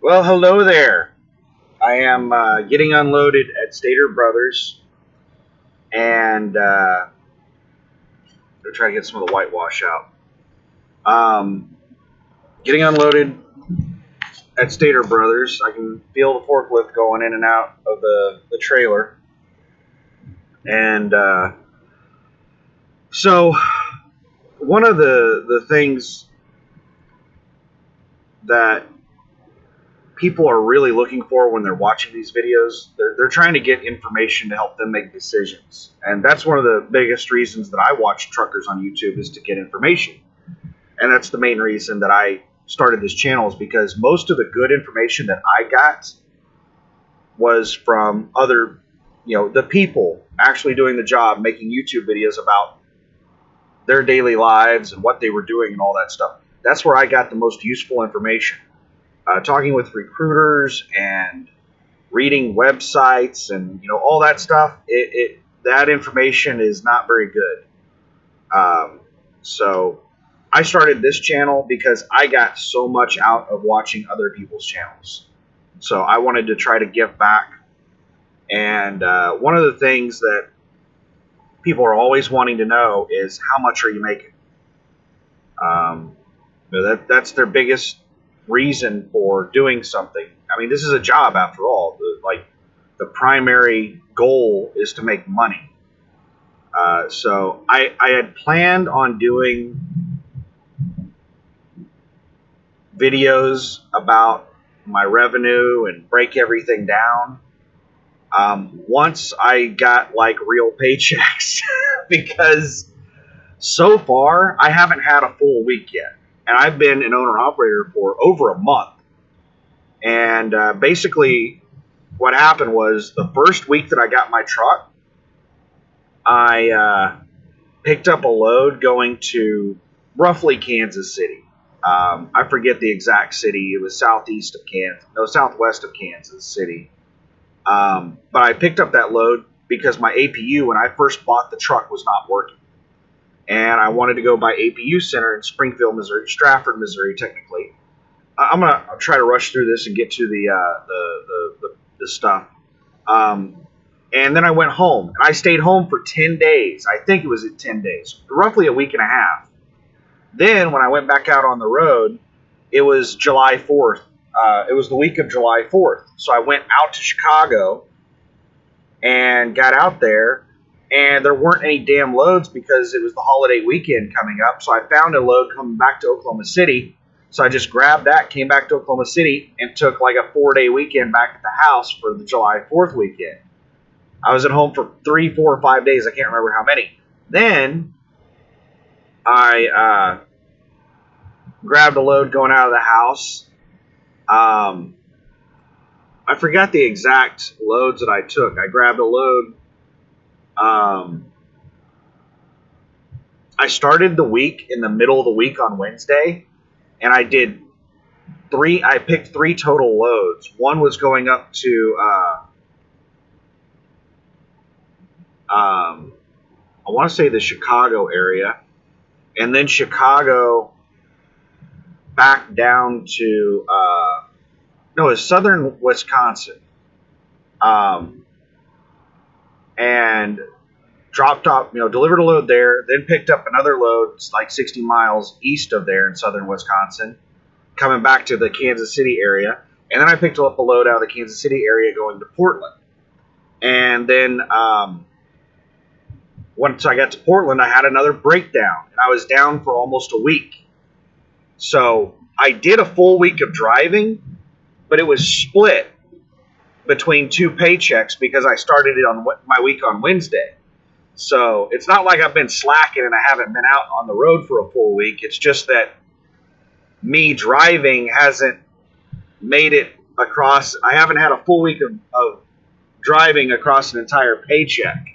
Well, hello there. I am getting unloaded at Stater Brothers, and I'm trying to get some of the whitewash out. Um, Getting unloaded at Stater Brothers. I can feel the forklift going in and out of the trailer, and so one of the things that people are really looking for when they're watching these videos. They're trying to get information to help them make decisions. And that's one of the biggest reasons that I watch truckers on YouTube is to get information. And that's the main reason that I started this channel is because most of the good information that I got was from other, the people actually doing the job, making YouTube videos about their daily lives and what they were doing and all that stuff. That's where I got the most useful information. Talking with recruiters and reading websites and all that stuff. That information is not very good. So I started this channel because I got so much out of watching other people's channels. So I wanted to try to give back. And one of the things that people are always wanting to know is how much are you making? Um, that's their biggest reason for doing something. I mean, this is a job after all. The primary goal is to make money. So I had planned on doing videos about my revenue and break everything down once I got like real paychecks because so far I haven't had a full week yet. And I've been an owner operator for over a month. And basically, what happened was the first week that I got my truck, I picked up a load going to roughly Kansas City. I forget the exact city. It was southwest of Kansas City. But I picked up that load because my APU, when I first bought the truck, was not working. And I wanted to go by APU Center in Springfield, Missouri, Strafford, Missouri, technically. I'm gonna try to rush through this and get to the stuff. And then I went home, and I stayed home for 10 days. I think it was 10 days, roughly a week and a half. Then when I went back out on the road, it was July 4th. It was the week of July 4th. So I went out to Chicago and got out there, and there weren't any damn loads because it was the holiday weekend coming up. So I found a load coming back to Oklahoma City. So I just grabbed that, came back to Oklahoma City, and took like a 4-day weekend back at the house for the July 4th weekend. I was at home for 3, 4, or 5 days. I can't remember how many. Then I grabbed a load going out of the house. I forgot the exact loads that I took. I grabbed a load. I started the week in the middle of the week on Wednesday, and I picked 3 total loads. One was going up to, I want to say the Chicago area, and then Chicago back down to, no, it's southern Wisconsin. And dropped off, delivered a load there, then picked up another load like 60 miles east of there in southern Wisconsin, coming back to the Kansas City area. And then I picked up a load out of the Kansas City area going to Portland. And then once I got to Portland, I had another breakdown, and I was down for almost a week. So I did a full week of driving, but it was split between 2 paychecks because I started it on my week on Wednesday. So it's not like I've been slacking and I haven't been out on the road for a full week. It's just that me driving hasn't made it across. I haven't had a full week of driving across an entire paycheck.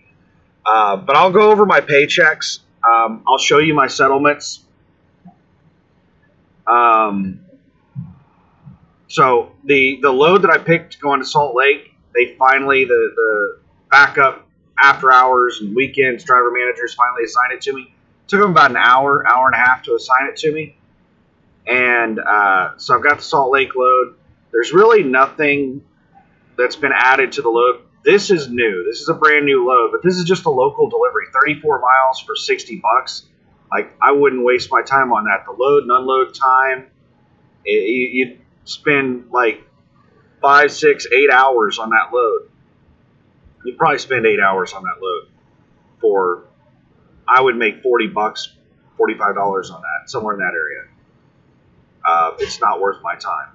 But I'll go over my paychecks. I'll show you my settlements. So the load that I picked going to Salt Lake, they finally, the backup after hours and weekends driver managers finally assigned it to me. It took them about an hour and a half to assign it to me. And so I've got the Salt Lake load. There's really nothing that's been added to the load. This is new. This is a brand new load, but this is just a local delivery. 34 miles for $60. Like, I wouldn't waste my time on that. The load and unload time, you'd spend like 5, 6, 8 hours on that load. You'd probably spend 8 hours on that load for, I would make $40, $45 on that, somewhere in that area. It's not worth my time.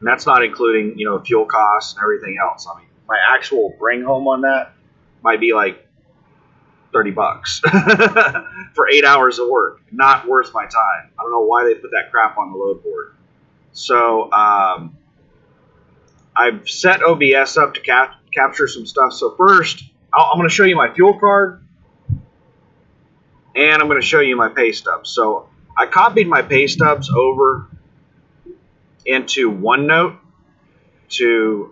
And that's not including, fuel costs and everything else. I mean, my actual bring home on that might be like $30 for 8 hours of work. Not worth my time. I don't know why they put that crap on the load board. So I've set OBS up to capture some stuff. So first, I'm going to show you my fuel card, and I'm going to show you my pay stubs. So I copied my pay stubs over into OneNote to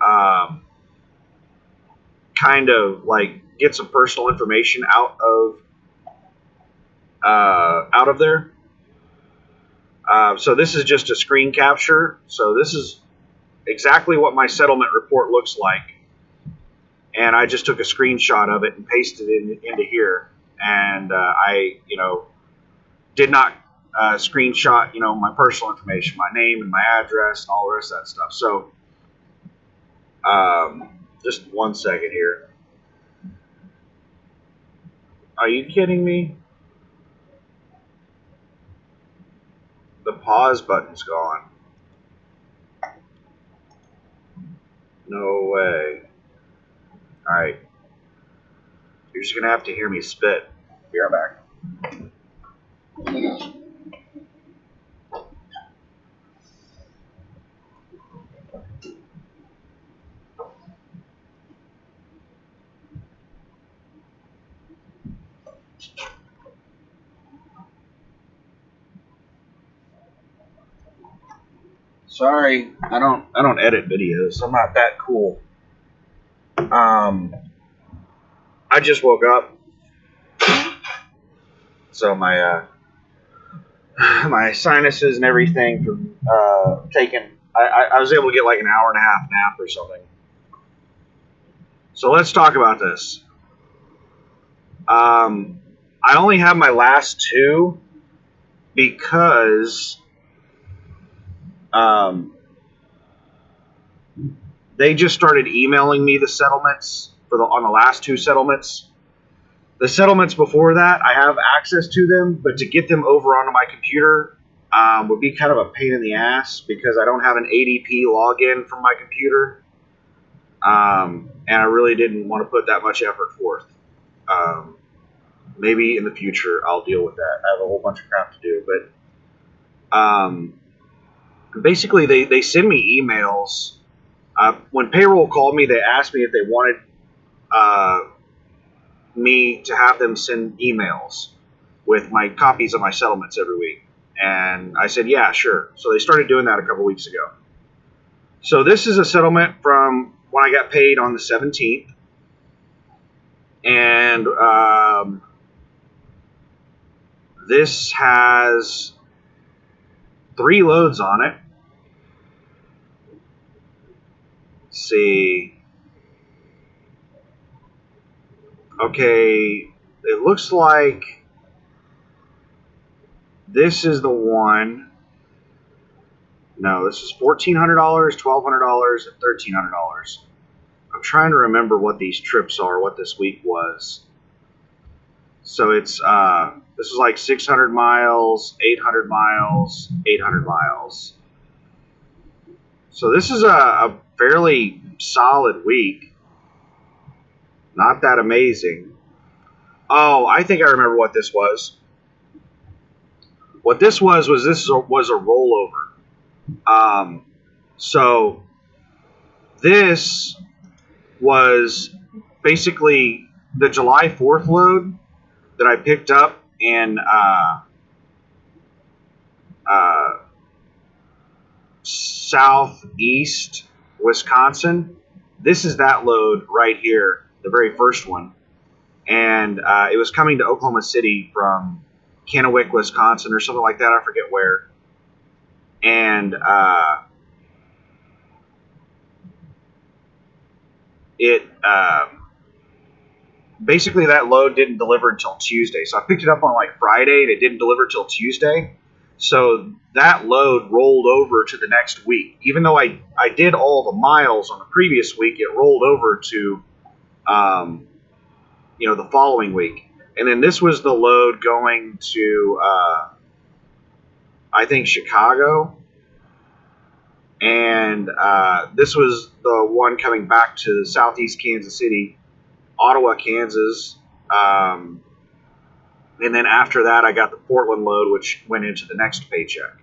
kind of like get some personal information out of there. So this is just a screen capture. So this is exactly what my settlement report looks like, and I just took a screenshot of it and pasted it into here. And I did not screenshot my personal information, my name and my address and all the rest of that stuff. So just 1 second here. Are you kidding me? The pause button's gone. No way. Alright. You're just going to have to hear me spit. Be right back. Sorry, I don't edit videos. I'm not that cool. I just woke up, so my my sinuses and everything from taking. I was able to get like an hour and a half nap or something. So let's talk about this. I only have my last two because they just started emailing me the settlements on the last two settlements. The settlements before that, I have access to them, but to get them over onto my computer would be kind of a pain in the ass because I don't have an ADP login from my computer, and I really didn't want to put that much effort forth. Maybe in the future I'll deal with that. I have a whole bunch of crap to do, but basically they send me emails. When payroll called me, they asked me if they wanted me to have them send emails with my copies of my settlements every week. And I said, yeah, sure. So they started doing that a couple weeks ago. So this is a settlement from when I got paid on the 17th. And this has 3 loads on it. Let's see. Okay, it looks like this is the one. No, this is $1,400, $1,200, and $1,300. I'm trying to remember what these trips are, what this week was. So it's this is like 600 miles, 800 miles, 800 miles. So this is a fairly solid week. Not that amazing. Oh, I think I remember what this was. What this was a rollover. So this was basically the July 4th load that I picked up in southeast Wisconsin. This is that load right here, the very first one. And it was coming to Oklahoma City from Kennewick, Wisconsin, or something like that. I forget where. And it basically that load didn't deliver until Tuesday. So I picked it up on like Friday and it didn't deliver till Tuesday. So that load rolled over to the next week. Even though I did all the miles on the previous week, it rolled over to the following week. And then this was the load going to I think Chicago. And this was the one coming back to southeast Kansas City, Ottawa, Kansas. And then after that, I got the Portland load, which went into the next paycheck.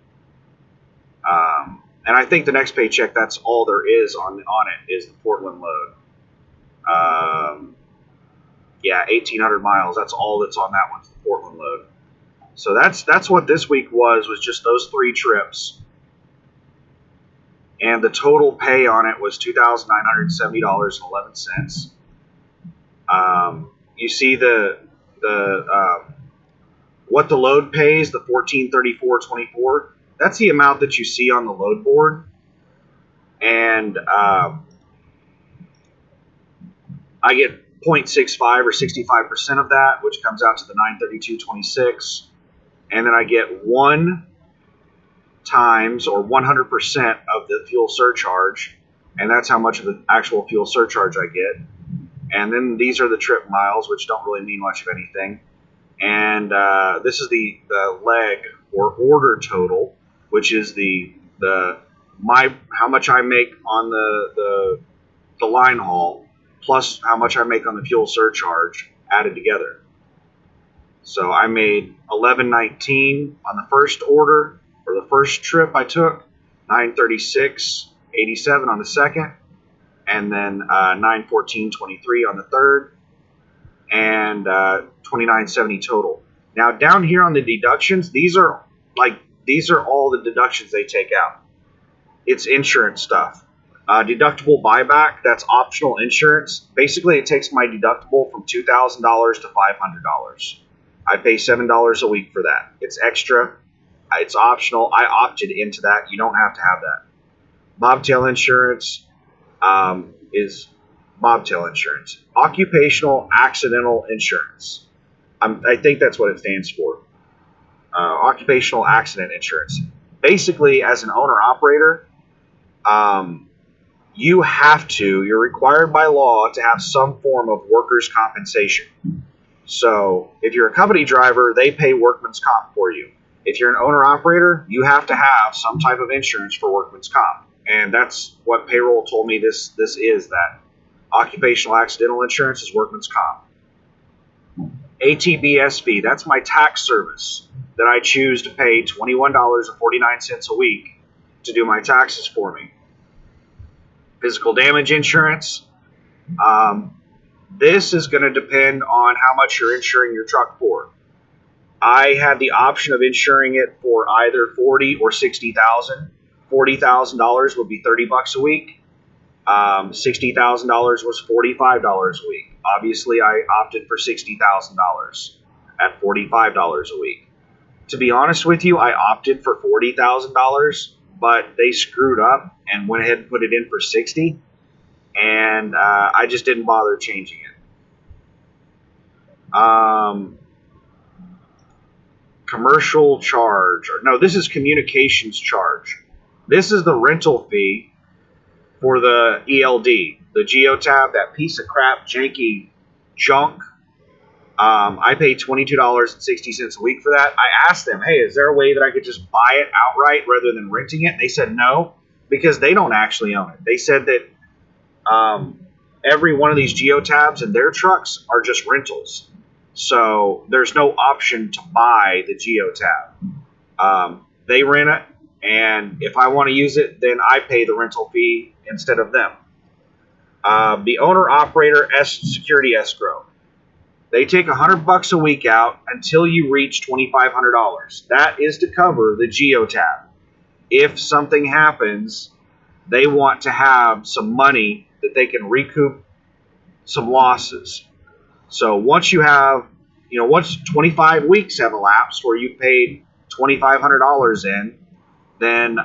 And I think the next paycheck, that's all there is on it, is the Portland load. 1,800 miles. That's all that's on that one, the Portland load. So that's what this week was just those 3 trips. And the total pay on it was $2,970.11. You see the what the load pays, the $1,434.24. That's the amount that you see on the load board, and I get 0.65 or 65% of that, which comes out to the $932.26, and then I get 1 times or 100% of the fuel surcharge, and that's how much of the actual fuel surcharge I get. And then these are the trip miles, which don't really mean much of anything. And this is the leg or order total, which is how much I make on the line haul plus how much I make on the fuel surcharge added together. So I made $11.19 on the first order or the first trip I took, $936.87 on the second, and then $914.23 on the third, and $29.70 total. Now down here on the deductions, these are all the deductions they take out. It's insurance stuff. Deductible buyback, that's optional insurance. Basically, it takes my deductible from $2,000 to $500. I pay $7 a week for that. It's extra. It's optional. I opted into that. You don't have to have that. Bobtail insurance is bobtail insurance. Occupational accidental insurance. I think that's what it stands for. Occupational accident insurance. Basically, as an owner-operator, you're required by law to have some form of workers' compensation. So if you're a company driver, they pay workman's comp for you. If you're an owner-operator, you have to have some type of insurance for workman's comp. And that's what payroll told me this is, that occupational accidental insurance is workman's comp. ATBS fee, that's my tax service that I choose to pay $21.49 a week to do my taxes for me. Physical damage insurance, this is going to depend on how much you're insuring your truck for. I had the option of insuring it for either $40,000 or $60,000. $40,000 would be $30 a week. $60,000 was $45 a week. Obviously, I opted for $60,000 at $45 a week. To be honest with you, I opted for $40,000, but they screwed up and went ahead and put it in for $60,000, and I just didn't bother changing it. Commercial charge. No, this is communications charge. This is the rental fee for the ELD, the Geotab, that piece of crap, janky junk. I pay $22.60 a week for that. I asked them, hey, is there a way that I could just buy it outright rather than renting it? And they said no, because they don't actually own it. They said that every one of these Geotabs in their trucks are just rentals. So there's no option to buy the Geotab. They rent it, and if I want to use it, then I pay the rental fee instead of them. The owner-operator security escrow. They take $100 a week out until you reach $2,500. That is to cover the Geotab. If something happens, they want to have some money that they can recoup some losses. So once you have, once 25 weeks have elapsed where you paid $2,500 in, then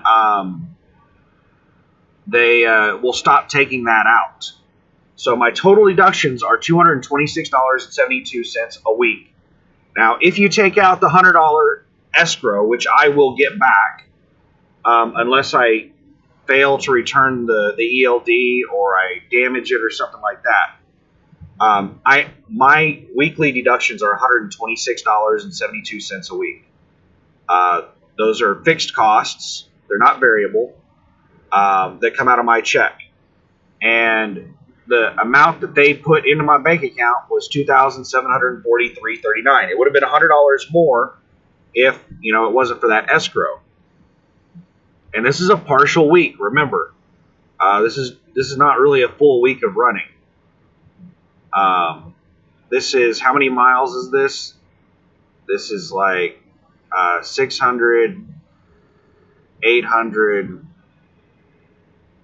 they will stop taking that out. So my total deductions are $226.72 a week. Now, if you take out the $100 escrow, which I will get back, unless I fail to return the ELD or I damage it or something like that, my weekly deductions are $126.72 a week. Those are fixed costs; they're not variable. That come out of my check, and the amount that they put into my bank account was $2,743.39. It would have been $100 more if it wasn't for that escrow. And this is a partial week. Remember, this is not really a full week of running. This is, how many miles is this? This is like 600, 800,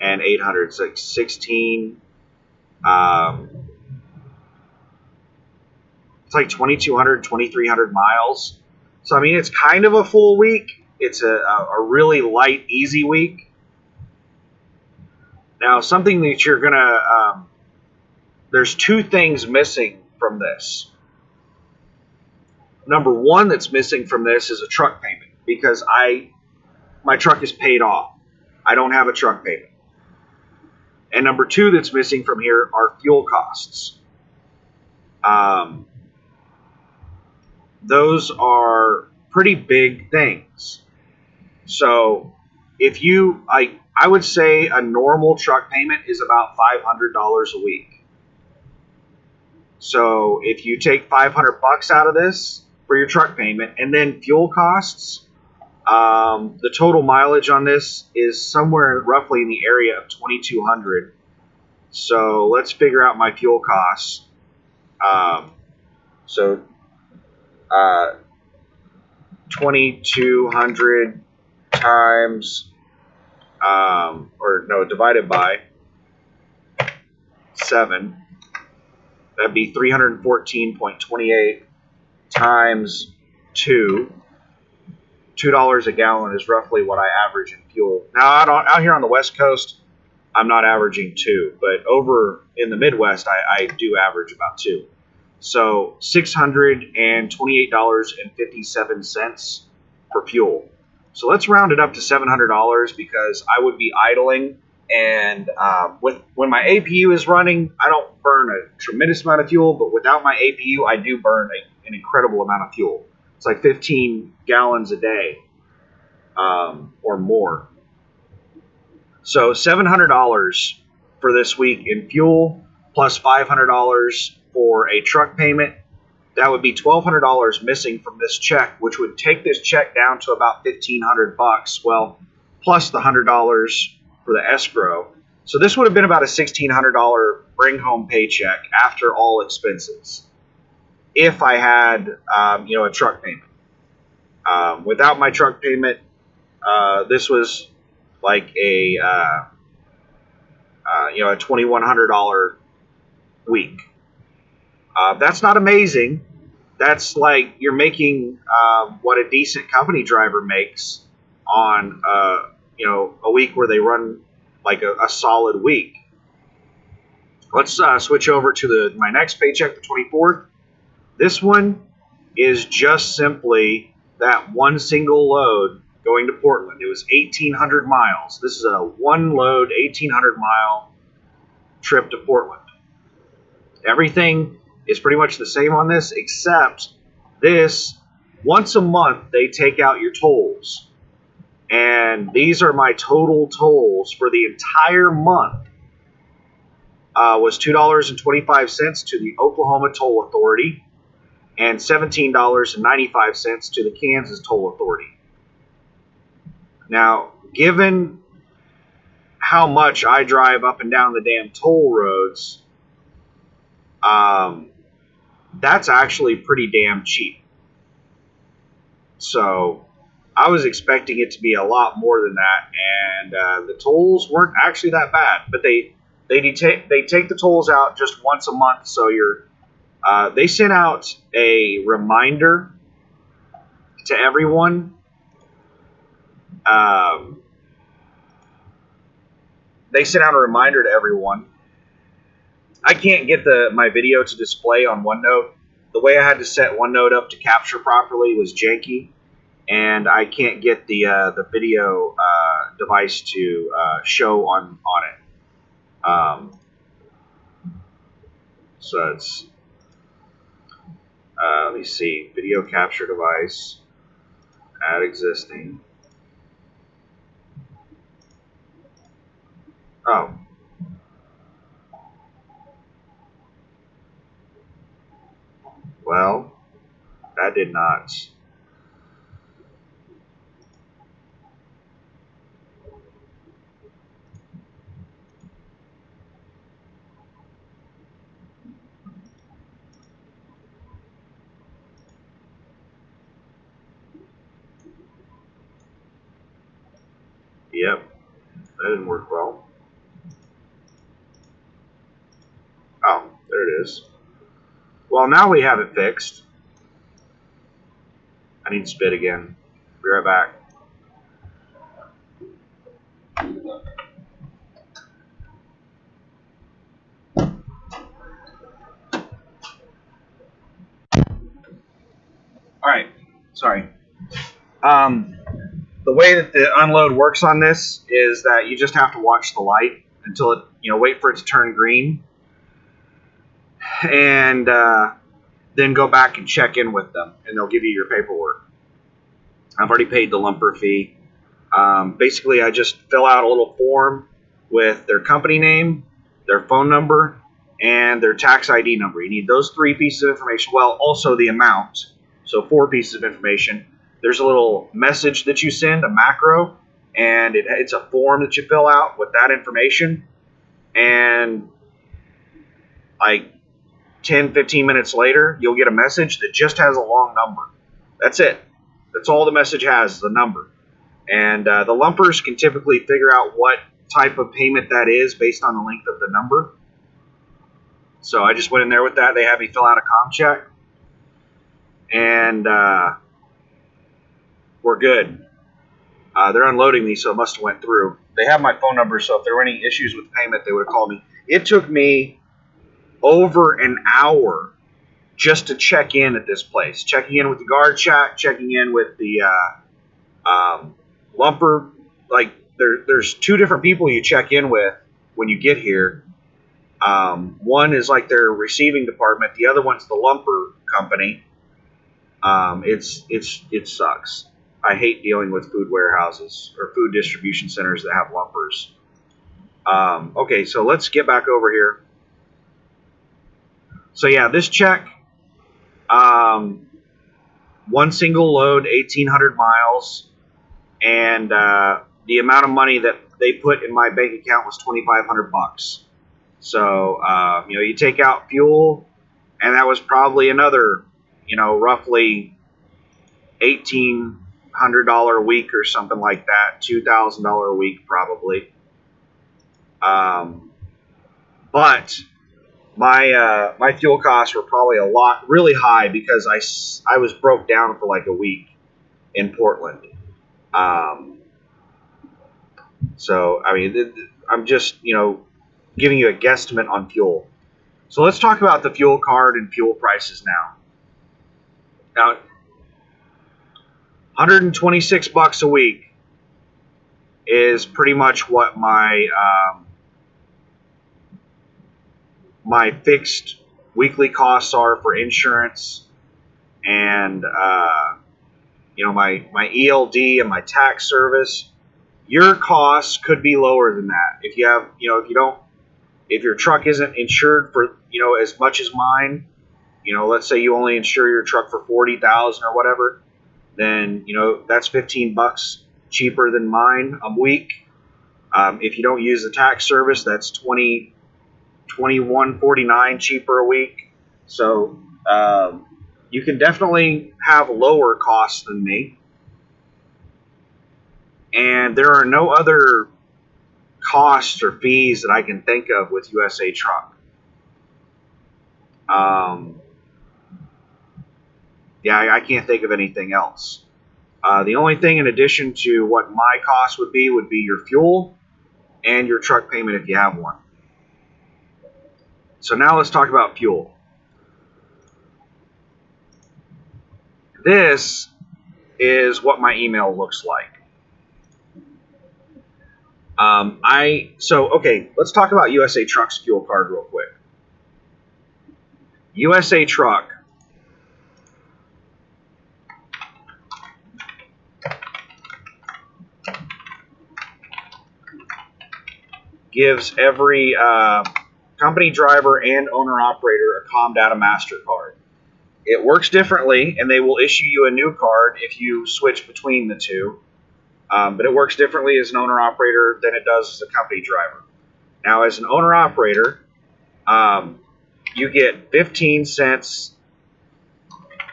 and 800. So like 16. It's like 2,200, 2,300 miles. So, I mean, it's kind of a full week. It's a really light, easy week. Now, something that you're going to... there's two things missing from this. Number one that's missing from this is a truck payment, because my truck is paid off. I don't have a truck payment. And number two that's missing from here are fuel costs. Those are pretty big things. So if you, I would say a normal truck payment is about $500 a week. So if you take $500 out of this for your truck payment, and then fuel costs, the total mileage on this is somewhere roughly in the area of 2,200. So let's figure out my fuel costs. So 2,200 times, divided by 7. That'd be 314.28 times 2. $2 a gallon is roughly what I average in fuel. Now, out here on the West Coast, I'm not averaging 2, but over in the Midwest, I do average about 2. So $628.57 for fuel. So let's round it up to $700, because I would be idling, and when my APU is running, I don't burn a tremendous amount of fuel, but without my APU, I do burn an incredible amount of fuel. It's like 15 gallons a day or more. So $700 for this week in fuel, plus $500 for a truck payment. That would be $1,200 missing from this check, which would take this check down to about $1,500. Well, plus the $100 for the escrow. So this would have been about a $1,600 bring home paycheck after all expenses, if I had a truck payment. Without my truck payment, this was like a $2,100 week. That's not amazing. That's like you're making what a decent company driver makes on a week where they run like a solid week. Let's switch over to my next paycheck, the 24th. This one is just simply that one single load going to Portland. It was 1,800 miles. This is a one load, 1,800 mile trip to Portland. Everything is pretty much the same on this, except this, once a month, they take out your tolls. And these are my total tolls for the entire month. Was $2.25 to the Oklahoma Toll Authority and $17.95 to the Kansas Toll Authority. Now, given how much I drive up and down the damn toll roads, that's actually pretty damn cheap. So I was expecting it to be a lot more than that, and the tolls weren't actually that bad. But they take the tolls out just once a month, so they sent out a reminder to everyone. They sent out a reminder to everyone I can't get my video to display on OneNote. The way I had to set OneNote up to capture properly was janky, and I can't get the video device to show on it. So it's let me see, video capture device, add existing. Oh, well, that did not. Yep, that didn't work well. Oh, there it is. Well, now we have it fixed. I need to spit again. Be right back. All right, sorry. The way that the unload works on this is that you just have to watch the light until it, wait for it to turn green, and then go back and check in with them, and they'll give you your paperwork. I've already paid the lumper fee. Basically, I just fill out a little form with their company name, their phone number, and their tax ID number. You need those 3 pieces of information. Well, also the amount. So 4 pieces of information. There's a little message that you send, a macro, and it's a form that you fill out with that information. And like 10, 15 minutes later, you'll get a message that just has a long number. That's it. That's all the message has, is the number. And the lumpers can typically figure out what type of payment that is based on the length of the number. So I just went in there with that. They had me fill out a comm check. And we're good. They're unloading me, so it must have went through. They have my phone number, so if there were any issues with payment, they would have called me. It took me over an hour just to check in at this place. Checking in with the guard shack, checking in with the lumper. Like, there's 2 different people you check in with when you get here. One is like their receiving department. The other one's the lumper company. It sucks. I hate dealing with food warehouses or food distribution centers that have lumpers. Okay, so let's get back over here. So yeah, this check, one single load, 1,800 miles, and the amount of money that they put in my bank account was $2,500. So you take out fuel, and that was probably another, roughly $1,800 a week or something like that, $2,000 a week probably. But my fuel costs were probably really high because I was broke down for like a week in Portland. So I mean, I'm just giving you a guesstimate on fuel. So let's talk about the fuel card and fuel prices now. Now, $126 a week is pretty much what my fixed weekly costs are for insurance and my ELD and my tax service. Your costs could be lower than that if you have if your truck isn't insured for as much as mine. Let's say you only insure your truck for $40,000 or whatever, then that's $15 cheaper than mine a week. If you don't use the tax service, that's $21.49 cheaper a week. So you can definitely have lower costs than me. And there are no other costs or fees that I can think of with USA Truck. I can't think of anything else. The only thing in addition to what my cost would be your fuel and your truck payment if you have one. So now let's talk about fuel. This is what my email looks like. Okay, let's talk about USA Truck's fuel card real quick. USA Truck gives every company driver and owner-operator a Comdata MasterCard. It works differently, and they will issue you a new card if you switch between the two. But it works differently as an owner-operator than it does as a company driver. Now, as an owner-operator, you get 15 cents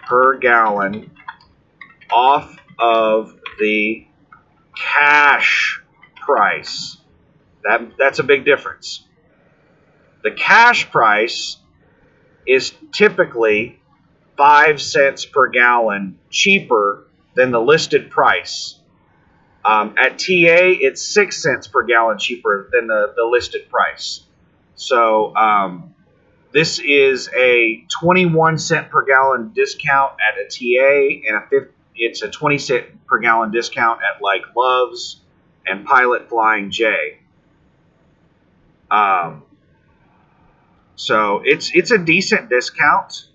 per gallon off of the cash price. That's a big difference. The cash price is typically 5 cents per gallon cheaper than the listed price. At TA, it's 6 cents per gallon cheaper than the listed price. So this is a 21 cent per gallon discount at a TA, and it's a 20 cent per gallon discount at like Love's and Pilot Flying J. So it's a decent discount.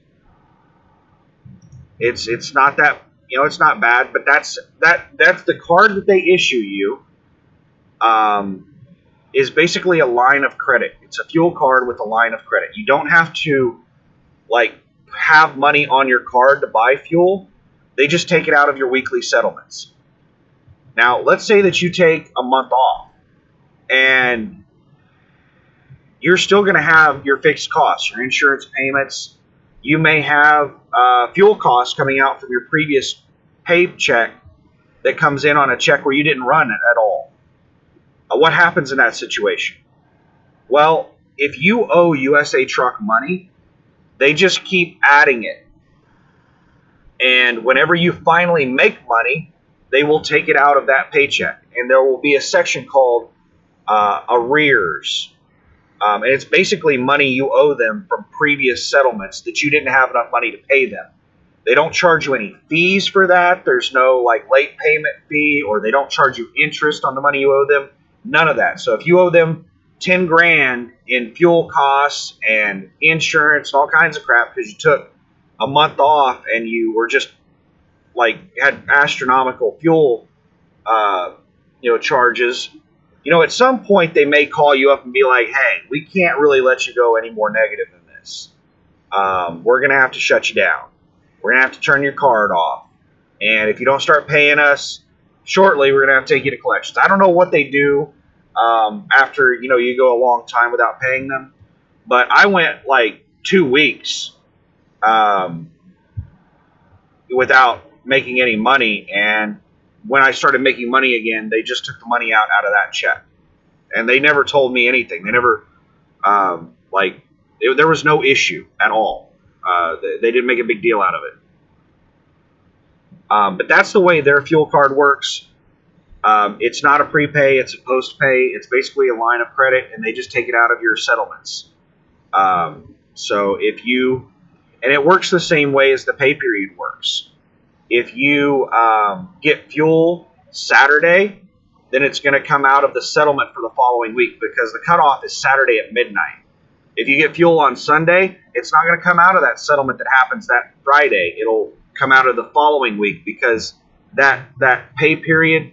It's not that, it's not bad, but that's the card that they issue you. Is basically a line of credit. It's a fuel card with a line of credit. You don't have to like have money on your card to buy fuel. They just take it out of your weekly settlements. Now, let's say that you take a month off and you're still going to have your fixed costs, your insurance payments. You may have fuel costs coming out from your previous paycheck that comes in on a check where you didn't run it at all. What happens in that situation? Well, if you owe USA Truck money, they just keep adding it. And whenever you finally make money, they will take it out of that paycheck. And there will be a section called arrears. And it's basically money you owe them from previous settlements that you didn't have enough money to pay them. They don't charge you any fees for that. There's no like late payment fee, or they don't charge you interest on the money you owe them. None of that. So if you owe them 10 grand in fuel costs and insurance and all kinds of crap because you took a month off and you were just like had astronomical fuel charges, at some point they may call you up and be like, hey, we can't really let you go any more negative than this. We're going to have to shut you down. We're going to have to turn your card off. And if you don't start paying us shortly, we're going to have to take you to collections. I don't know what they do after, you go a long time without paying them. But I went like 2 weeks without making any money. And when I started making money again, they just took the money out of that check. And they never told me anything. They never, there was no issue at all. They didn't make a big deal out of it. But that's the way their fuel card works. It's not a prepay, it's a post-pay. It's basically a line of credit, and they just take it out of your settlements. So and it works the same way as the pay period works. If you get fuel Saturday, then it's going to come out of the settlement for the following week because the cutoff is Saturday at midnight. If you get fuel on Sunday, it's not going to come out of that settlement that happens that Friday. It'll come out of the following week because that pay period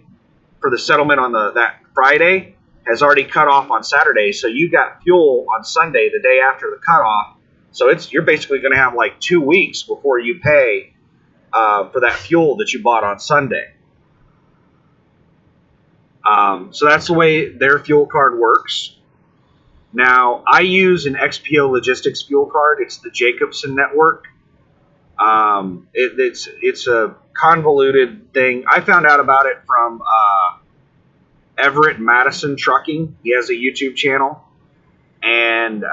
for the settlement on that Friday has already cut off on Saturday. So you got fuel on Sunday, the day after the cutoff. So you're basically going to have like 2 weeks before you pay for that fuel that you bought on Sunday. So that's the way their fuel card works. Now, I use an XPO Logistics fuel card. It's the Jacobson network. It's a convoluted thing. I found out about it from Everett Madison Trucking. He has a YouTube channel, and there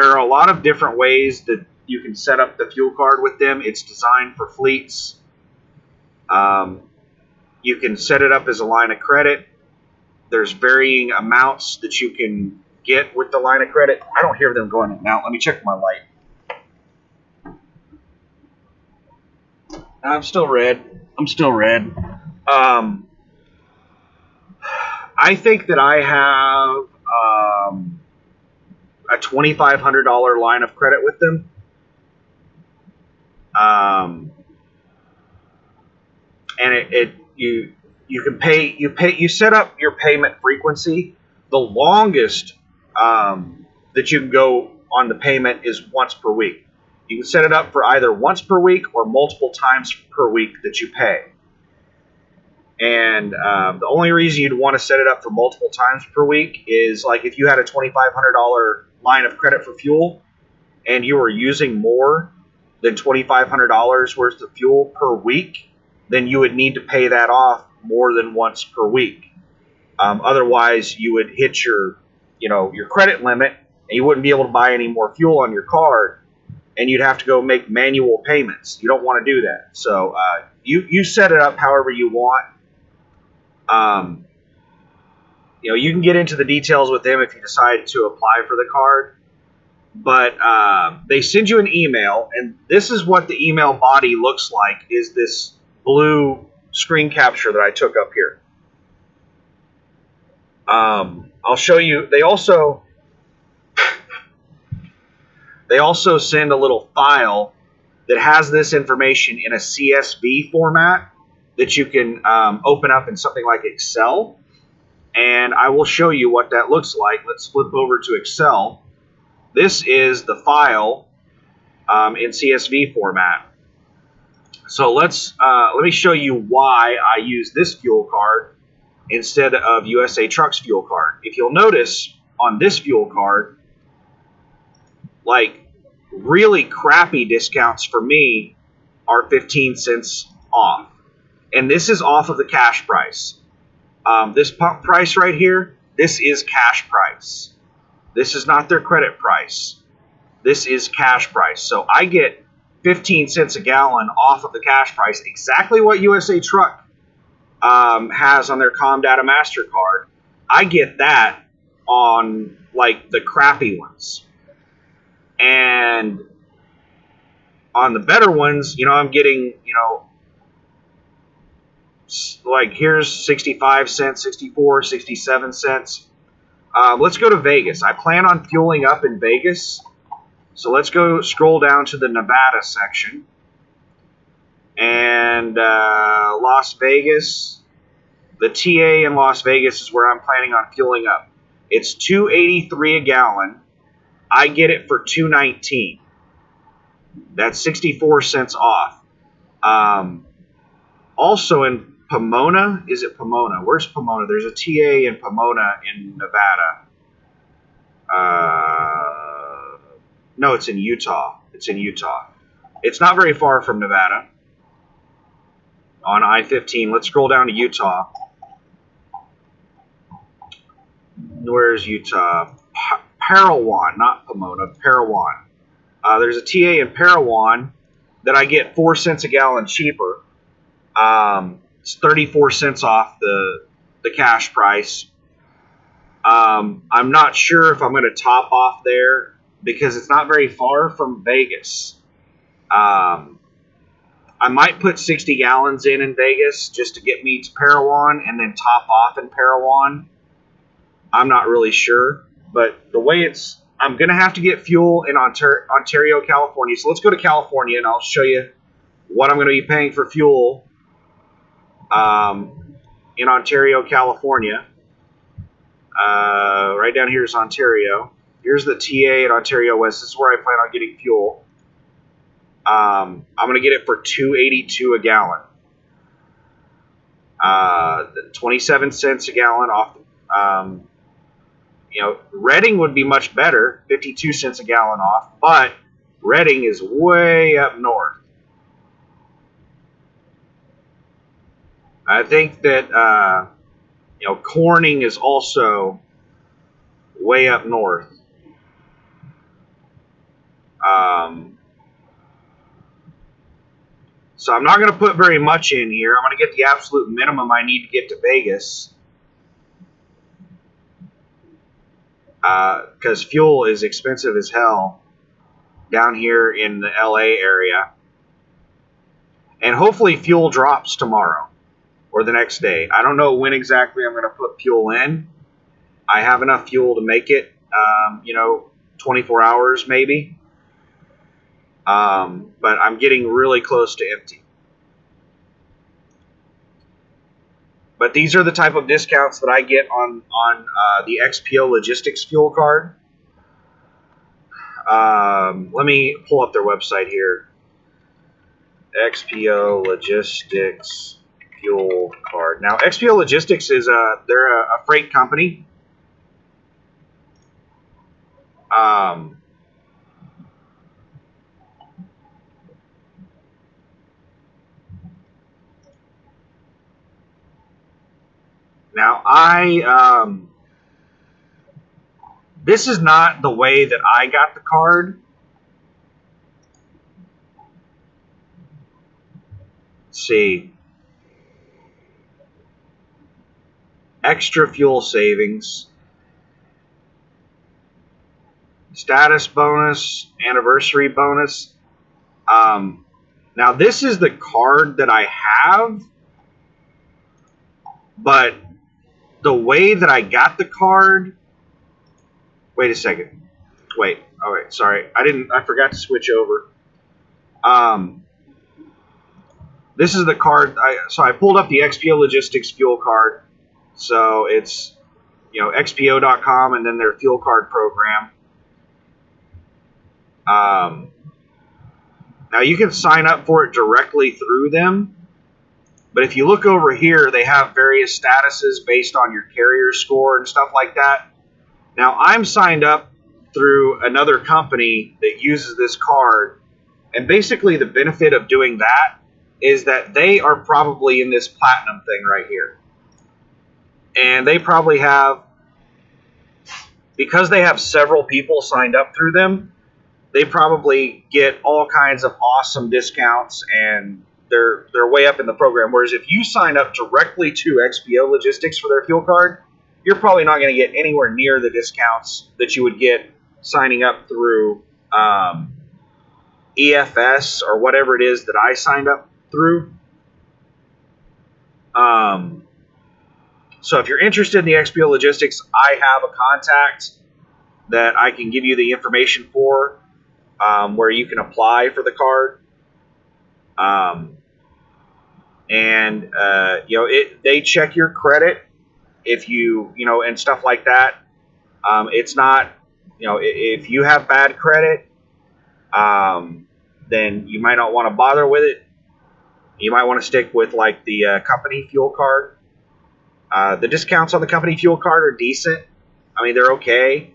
are a lot of different ways that you can set up the fuel card with them. It's designed for fleets. You can set it up as a line of credit. There's varying amounts that you can get with the line of credit. I don't hear them going now. Let me check my light. I'm still red. I'm still red. I think that I have a $2,500 line of credit with them. And you can pay you set up your payment frequency. The longest that you can go on the payment is once per week. You can set it up for either once per week or multiple times per week that you pay. And the only reason you'd want to set it up for multiple times per week is like if you had a $2,500 line of credit for fuel and you were using more than $2,500 worth of fuel per week, then you would need to pay that off more than once per week. Otherwise, you would hit your credit limit and you wouldn't be able to buy any more fuel on your card, and you'd have to go make manual payments. You don't want to do that. So you set it up however you want. You can get into the details with them if you decide to apply for the card. But they send you an email, and this is what the email body looks like, is this blue screen capture that I took up here. I'll show you. They also send a little file that has this information in a CSV format that you can open up in something like Excel. And I will show you what that looks like. Let's flip over to Excel. This is the file in CSV format. So let me show you why I use this fuel card instead of USA Trucks fuel card. If you'll notice on this fuel card, like really crappy discounts for me are 15 cents off. And this is off of the cash price. This pump price right here, this is cash price. This is not their credit price. This is cash price. So I get 15 cents a gallon off of the cash price, exactly what USA Truck has on their Comdata MasterCard. I get that on like the crappy ones. And on the better ones, I'm getting, like here's 65 cents, 64, 67 cents. Let's go to Vegas. I plan on fueling up in Vegas. So let's go scroll down to the Nevada section. And Las Vegas. The TA in Las Vegas is where I'm planning on fueling up. It's $2.83 a gallon. I get it for $2.19. That's 64 cents off. Also in Pomona, is it Pomona? Where's Pomona? There's a TA in Pomona in Nevada. No, it's in Utah. It's in Utah. It's not very far from Nevada. On I-15. Let's scroll down to Utah. Where's Utah? Parowan, not Pomona. Parowan. There's a TA in Parowan that I get 4 cents a gallon cheaper. It's 34 cents off the cash price. I'm not sure if I'm going to top off there because it's not very far from Vegas. I might put 60 gallons in Vegas just to get me to Parowan and then top off in Parowan. I'm not really sure, but the way I'm going to have to get fuel in Ontario, California. So let's go to California and I'll show you what I'm going to be paying for fuel in Ontario, California. Right down here is Ontario. Here's the TA at Ontario West. This is where I plan on getting fuel. I'm going to get it for $2.82 a gallon. 27 cents a gallon off. Redding would be much better, 52 cents a gallon off, but Redding is way up north. I think that Corning is also way up north. So I'm not going to put very much in here. I'm going to get the absolute minimum I need to get to Vegas. because fuel is expensive as hell down here in the LA area. And hopefully fuel drops tomorrow or the next day. I don't know when exactly I'm going to put fuel in. I have enough fuel to make it, 24 hours maybe. But I'm getting really close to empty. But these are the type of discounts that I get on the XPO Logistics fuel card. Let me pull up their website here. XPO Logistics fuel card. Now, XPO Logistics is they're a freight company. Now, this is not the way that I got the card. Let's see. Extra fuel savings. Status bonus. Anniversary bonus. Now, this is the card that I have. But the way that I got the card... Wait a second. Wait. All right. Sorry. I forgot to switch over. This is the card. So I pulled up the XPO Logistics fuel card. So it's, XPO.com and then their fuel card program. Now you can sign up for it directly through them. But if you look over here, they have various statuses based on your carrier score and stuff like that. Now I'm signed up through another company that uses this card. And basically the benefit of doing that is that they are probably in this platinum thing right here. And they probably have, because they have several people signed up through them, they probably get all kinds of awesome discounts and they're way up in the program. Whereas if you sign up directly to XPO Logistics for their fuel card, you're probably not going to get anywhere near the discounts that you would get signing up through EFS or whatever it is that I signed up through. So if you're interested in the XPO Logistics, I have a contact that I can give you the information for, where you can apply for the card. They check your credit if you and stuff like that. It's not, if you have bad credit, then you might not want to bother with it. You might want to stick with like the company fuel card. The discounts on the company fuel card are decent. I mean, they're okay.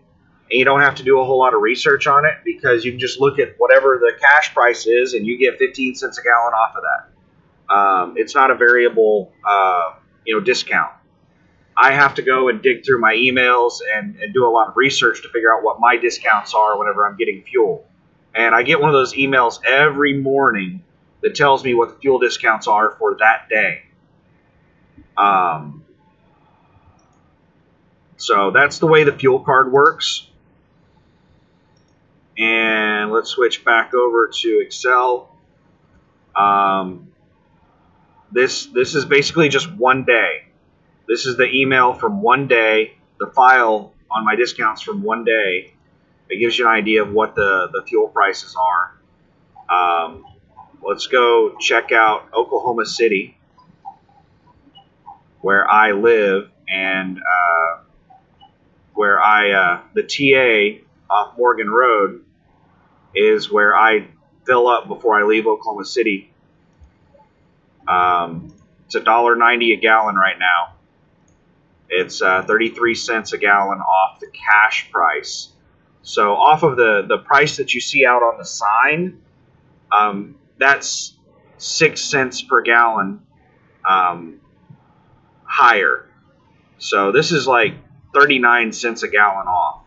And you don't have to do a whole lot of research on it because you can just look at whatever the cash price is and you get 15 cents a gallon off of that. It's not a variable, discount. I have to go and dig through my emails and do a lot of research to figure out what my discounts are whenever I'm getting fuel. And I get one of those emails every morning that tells me what the fuel discounts are for that day. So that's the way the fuel card works. And let's switch back over to Excel. This is basically just one day. This is the email from one day, the file on my discounts from one day. It gives you an idea of what the fuel prices are. Let's go check out Oklahoma City, where I live, and the TA off Morgan Road is where I fill up before I leave Oklahoma City. It's $1.90 a gallon right now. It's 33 cents a gallon off the cash price. So off of the price that you see out on the sign, that's 6 cents per gallon higher. So this is like 39 cents a gallon off.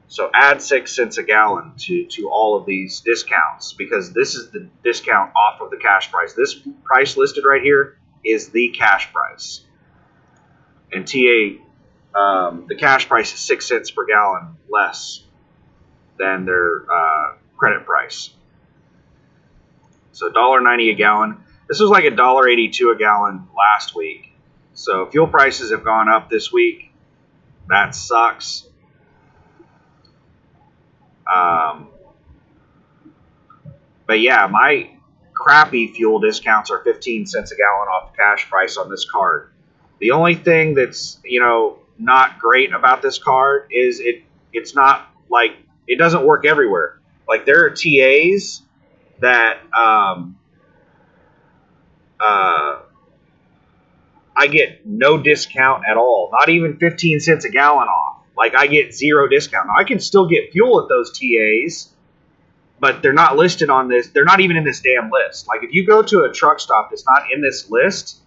So add 6 cents a gallon to all of these discounts, because this is the discount off of the cash price. This price listed right here is the cash price. And TA The cash price is 6 cents per gallon less than their credit price. So $1.90 a gallon. This was like $1.82 a gallon last week. So fuel prices have gone up this week. That sucks. But yeah, my crappy fuel discounts are 15 cents a gallon off the cash price on this card. The only thing that's, not great about this card is it's not like, it doesn't work everywhere. Like there are TAs that I get no discount at all, not even 15 cents a gallon off. Like I get zero discount. Now, I can still get fuel at those TAs, but they're not listed on this. They're not even in this damn list. Like if you go to a truck stop that's not in this list,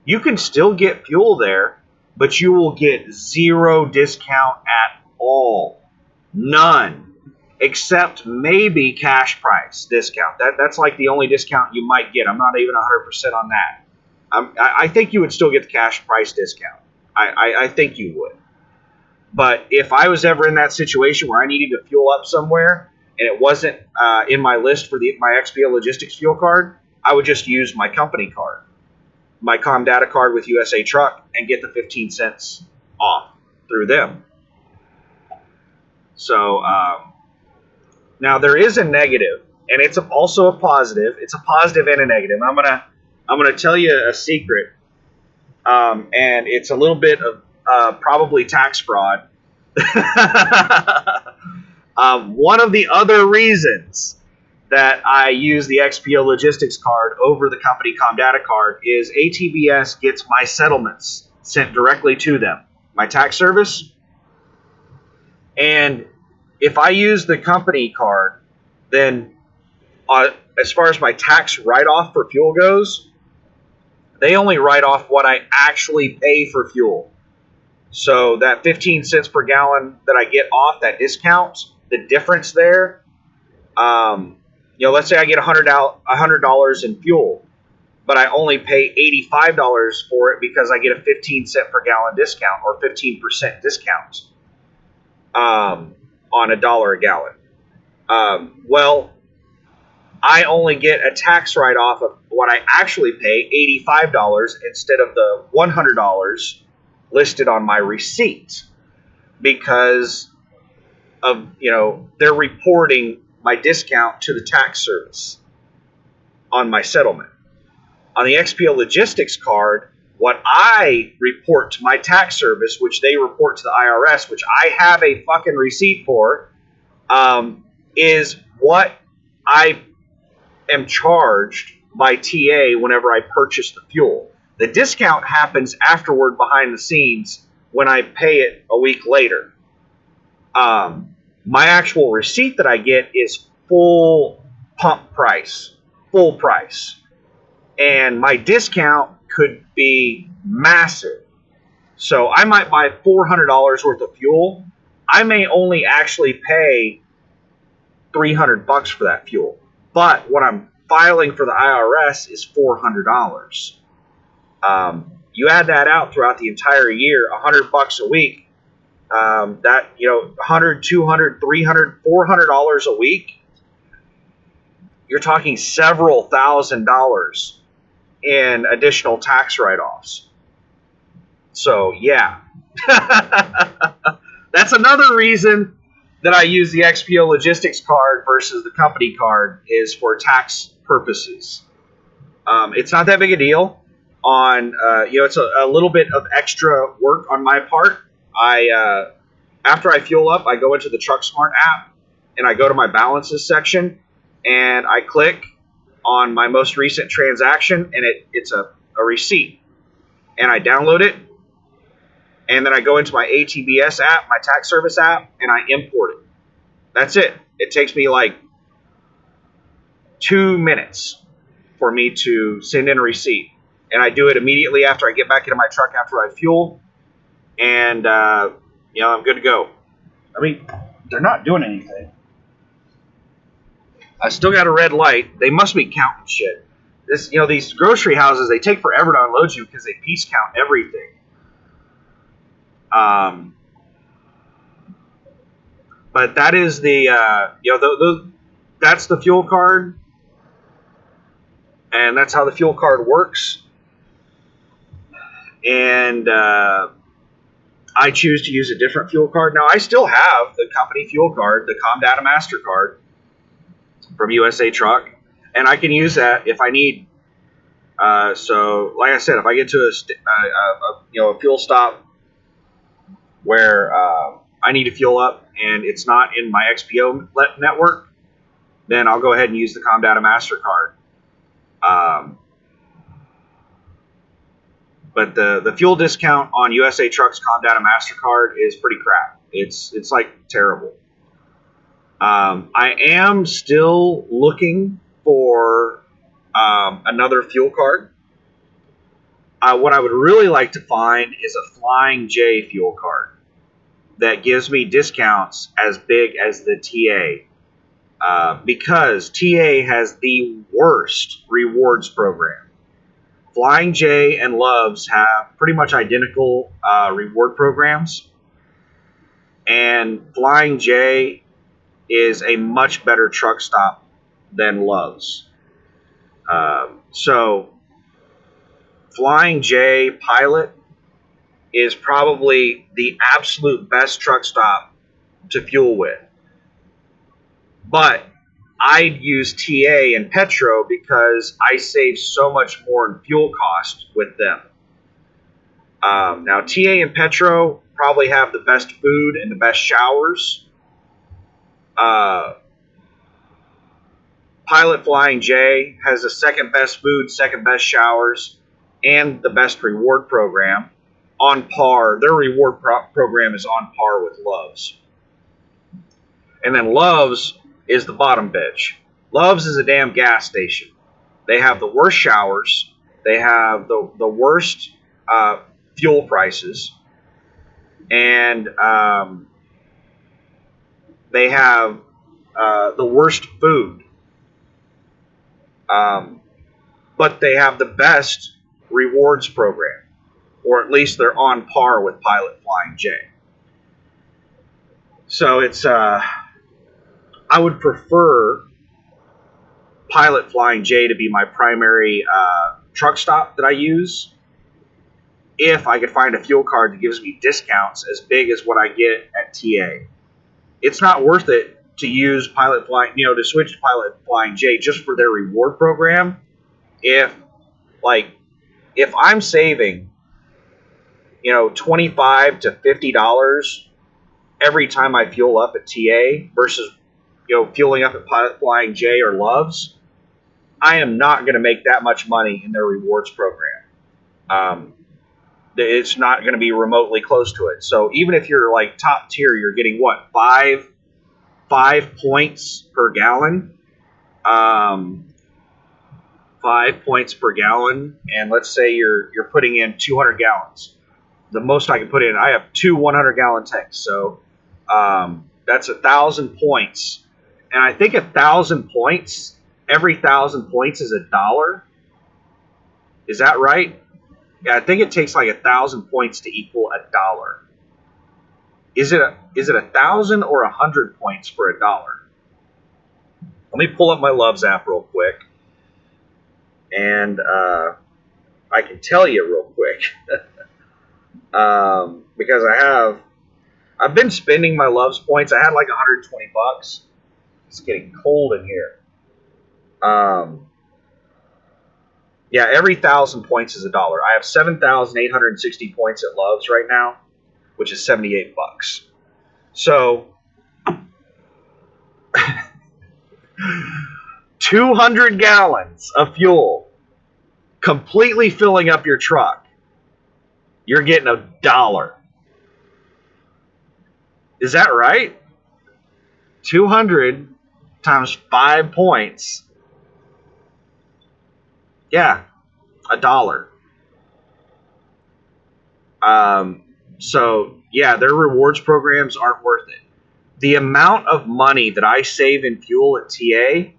you can still get fuel there, but you will get zero discount at all. None. Except maybe cash price discount. That's like the only discount you might get. I'm not even 100% on that. I think you would still get the cash price discount. I think you would. But if I was ever in that situation where I needed to fuel up somewhere and it wasn't in my list for my XPO Logistics fuel card, I would just use my company card, my Comdata card with USA Truck, and get the 15 cents off through them. So now there is a negative, and it's also a positive. It's a positive and a negative. I'm gonna tell you a secret, and it's a little bit of probably tax fraud. One of the other reasons that I use the XPO Logistics card over the company Comdata card is ATBS gets my settlements sent directly to them, my tax service. And if I use the company card, then as far as my tax write-off for fuel goes, they only write off what I actually pay for fuel. So that 15 cents per gallon that I get off, that discount, the difference there, let's say I get $100 in fuel, but I only pay $85 for it because I get a 15 cent per gallon discount or 15% discount on $1 a gallon. Well, I only get a tax write-off of what I actually pay, $85 instead of the $100 listed on my receipt, because of, they're reporting my discount to the tax service on my settlement. On the XPO Logistics card, what I report to my tax service, which they report to the IRS, which I have a fucking receipt for, is what I am charged by TA whenever I purchase the fuel. The discount happens afterward behind the scenes when I pay it a week later. My actual receipt that I get is full pump price, full price. And my discount could be massive. So I might buy $400 worth of fuel. I may only actually pay $300 for that fuel. But what I'm filing for the IRS is $400. You add that out throughout the entire year, $100 a week. That, $100, $200, $300, $400 a week. You're talking several $1,000s in additional tax write-offs. So, yeah. That's another reason that I use the XPO Logistics card versus the company card, is for tax purposes. It's not that big a deal. It's a little bit of extra work on my part. After I fuel up, I go into the TruckSmart app and I go to my balances section and I click on my most recent transaction, and it's a receipt, and I download it, and then I go into my ATBS app, my tax service app, and I import it. That's it. It takes me like 2 minutes for me to send in a receipt, and I do it immediately after I get back into my truck after I fuel, and I'm good to go. I mean, they're not doing anything. I still got a red light. They must be counting shit. These grocery houses, they take forever to unload you because they piece count everything. Um, but that is the that's the fuel card, and that's how the fuel card works. And I choose to use a different fuel card. Now, I still have the company fuel card, the ComData MasterCard from USA Truck, and I can use that if I need. So, like I said, if I get to a fuel stop where I need to fuel up and it's not in my XPO network, then I'll go ahead and use the ComData MasterCard. But the fuel discount on USA Truck's ComData MasterCard is pretty crap. It's like terrible. I am still looking for another fuel card. What I would really like to find is a Flying J fuel card that gives me discounts as big as the TA, because TA has the worst rewards program. Flying J and Love's have pretty much identical reward programs, and Flying J is a much better truck stop than Love's. So Flying J Pilot is probably the absolute best truck stop to fuel with. But I'd use TA and Petro because I save so much more in fuel cost with them. Now, TA and Petro probably have the best food and the best showers. Pilot Flying J has the second best food, second best showers, and the best reward program. On par, their reward program is on par with Love's. And then Love's is the bottom bitch. Love's is a damn gas station. They have the worst showers. They have the worst fuel prices. And they have the worst food. But they have the best rewards program. Or at least they're on par with Pilot Flying J. So it's I would prefer Pilot Flying J to be my primary truck stop that I use if I could find a fuel card that gives me discounts as big as what I get at TA. It's not worth it to use Pilot Flying, to switch to Pilot Flying J just for their reward program. If I'm saving, $25 to $50 every time I fuel up at TA versus fueling up at Pilot Flying J or Love's, I am not going to make that much money in their rewards program. It's not going to be remotely close to it. So even if you're like top tier, you're getting what, 5 points per gallon. 5 points per gallon, and let's say you're putting in 200 gallons. The most I can put in, I have 2 100-gallon tanks, so that's 1,000 points. And I think 1,000 points, every 1,000 points is $1. Is that right? Yeah, I think it takes like 1,000 points to equal $1. Is it 1,000 or 100 points for $1? Let me pull up my Love's app real quick, and I can tell you real quick because I've been spending my Love's points. I had like $120. It's getting cold in here. Yeah, every 1,000 points is $1. I have 7,860 points at Love's right now, which is $78. So 200 gallons of fuel, completely filling up your truck, you're getting $1. Is that right? 200 times 5 points. Yeah, $1. So yeah, their rewards programs aren't worth it. The amount of money that I save in fuel at TA,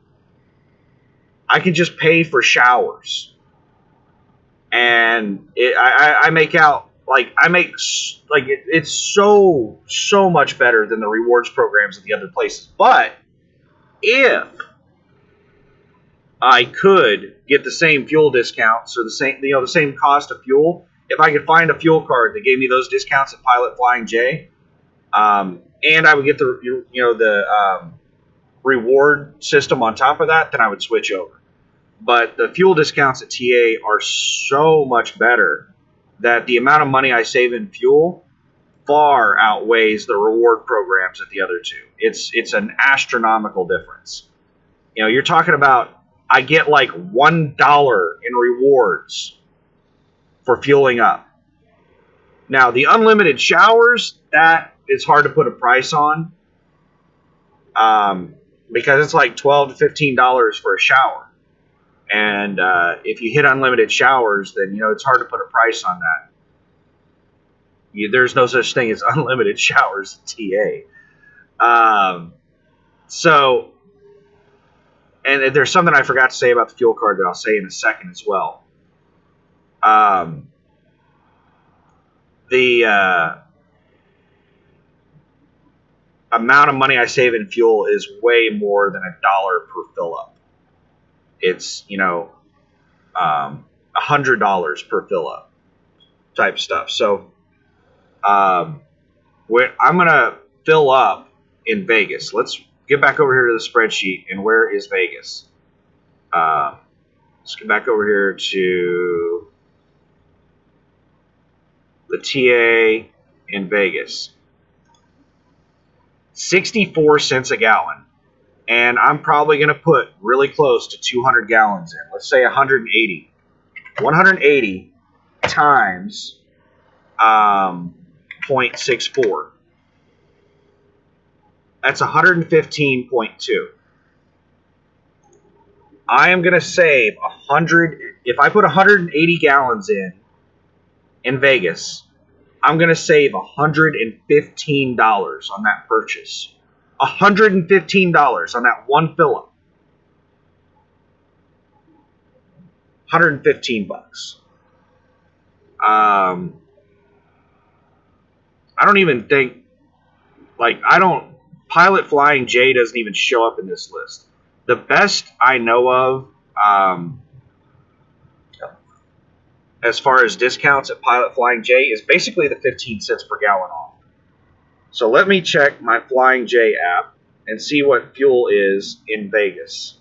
I can just pay for showers, and I make out like I make like it's so much better than the rewards programs at the other places. But if I could get the same fuel discounts or the same cost of fuel, if I could find a fuel card that gave me those discounts at Pilot Flying J, and I would get the reward system on top of that, then I would switch over. But the fuel discounts at TA are so much better that the amount of money I save in fuel far outweighs the reward programs at the other two. It's an astronomical difference. You're talking about I get like $1 in rewards for fueling up. Now the unlimited showers, that is hard to put a price on, because it's like $12 to $15 for a shower. And if you hit unlimited showers, then it's hard to put a price on that. There's no such thing as unlimited showers at TA. So, and there's something I forgot to say about the fuel card that I'll say in a second as well. The amount of money I save in fuel is way more than $1 per fill up. It's $100 per fill up type stuff. So I'm gonna fill up in Vegas. Let's get back over here to the spreadsheet. And where is Vegas? Let's get back over here to the TA in Vegas. 64 cents a gallon. And I'm probably going to put really close to 200 gallons in. Let's say 180. 180 times 0.64. That's 115.2. I am going to save 100. If I put 180 gallons in Vegas, I'm going to save $115 on that purchase. $115 on that one fill up. 115 bucks. I don't even think, Pilot Flying J doesn't even show up in this list. The best I know of, as far as discounts at Pilot Flying J, is basically the 15 cents per gallon off. So let me check my Flying J app and see what fuel is in Vegas.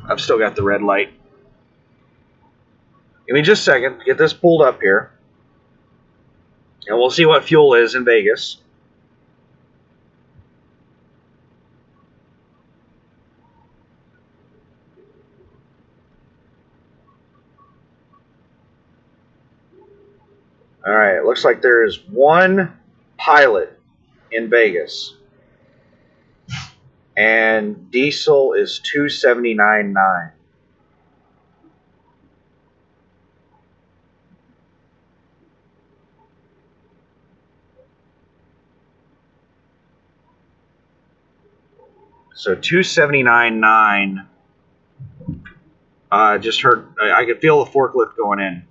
I've still got the red light. Give me just a second to get this pulled up here. And we'll see what fuel is in Vegas. Alright, it looks like there is one Pilot in Vegas. And diesel is $2.79.9. So $2.79.9. Just heard. I could feel the forklift going in.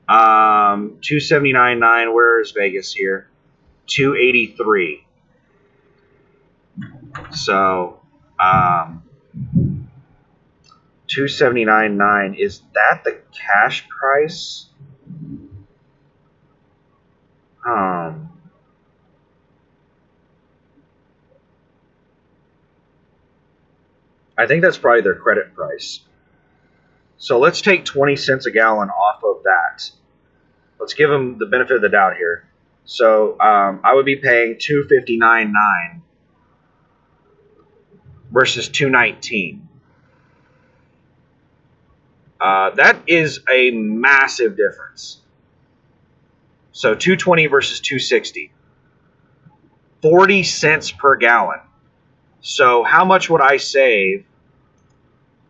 $2.79.9. Where is Vegas here? $2.83. So, $2.79.9. Is that the cash price? I think that's probably their credit price. So let's take 20 cents a gallon off of that. Let's give them the benefit of the doubt here. So I would be paying $2.59.9 versus $2.19. That is a massive difference. So $2.20 versus $2.60. 40 cents per gallon. So how much would I save?